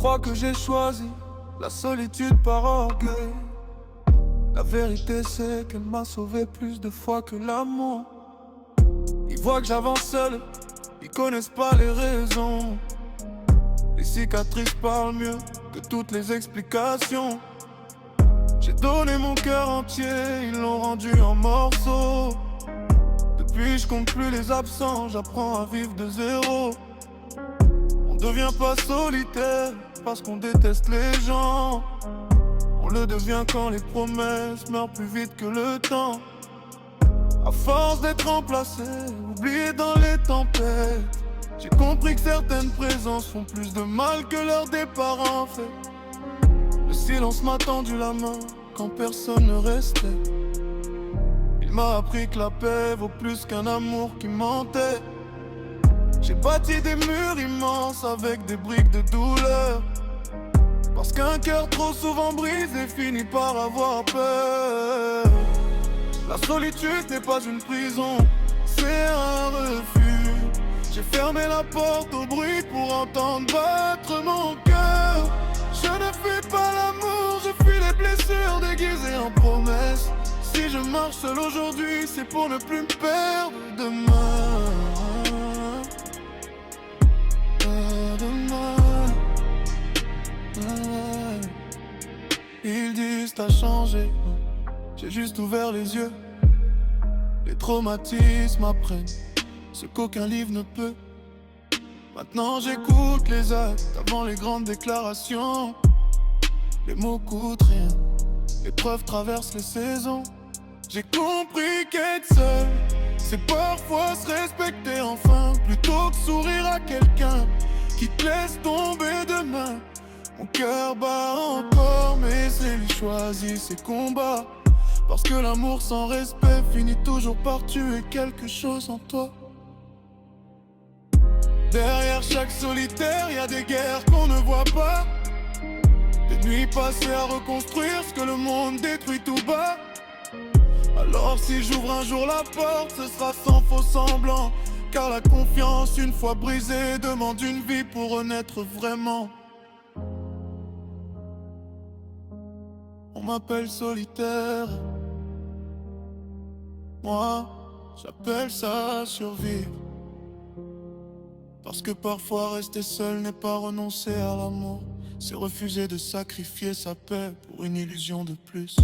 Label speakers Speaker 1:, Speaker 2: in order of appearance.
Speaker 1: crois que j'ai choisi la solitude par orgueil. La vérité c'est qu'elle m'a sauvé plus de fois que l'amour. Ils voient que j'avance seul, ils connaissent pas les raisons. Les cicatrices parlent mieux que toutes les explications. J'ai donné mon cœur entier, ils l'ont rendu en morceaux. Depuis je compte plus les absents, j'apprends à vivre de zéro. On devient pas solitaire parce qu'on déteste les gens. On le devient quand les promesses meurent plus vite que le temps. À force d'être remplacé, oublié dans les tempêtes, j'ai compris que certaines présences font plus de mal que leur départ en fait. Le silence m'a tendu la main quand personne ne restait. Il m'a appris que la paix vaut plus qu'un amour qui mentait. J'ai bâti des murs immenses avec des briques de douleur, parce qu'un cœur trop souvent brisé finit par avoir peur. La solitude n'est pas une prison, c'est un refuge. J'ai fermé la porte au bruit pour entendre battre mon cœur. Je ne fuis pas l'amour, je fuis les blessures déguisées en promesses. Si je marche seul aujourd'hui, c'est pour ne plus me perdre demain. Ils disent t'as changé, j'ai juste ouvert les yeux. Les traumatismes apprennent ce qu'aucun livre ne peut. Maintenant j'écoute les actes avant les grandes déclarations. Les mots coûtent rien, les preuves traversent les saisons. J'ai compris qu'être seul, c'est parfois se respecter enfin, plutôt que sourire à quelqu'un qui te laisse tomber demain. Mon cœur bat encore, mais c'est lui choisi ses combats. Parce que l'amour sans respect finit toujours par tuer quelque chose en toi. Derrière chaque solitaire, y a des guerres qu'on ne voit pas. Des nuits passées à reconstruire ce que le monde détruit tout bas. Alors si j'ouvre un jour la porte, ce sera sans faux semblant. Car la confiance, une fois brisée, demande une vie pour renaître vraiment. On m'appelle solitaire, moi j'appelle ça survivre. Parce que parfois rester seul n'est pas renoncer à l'amour, c'est refuser de sacrifier sa paix pour une illusion de plus.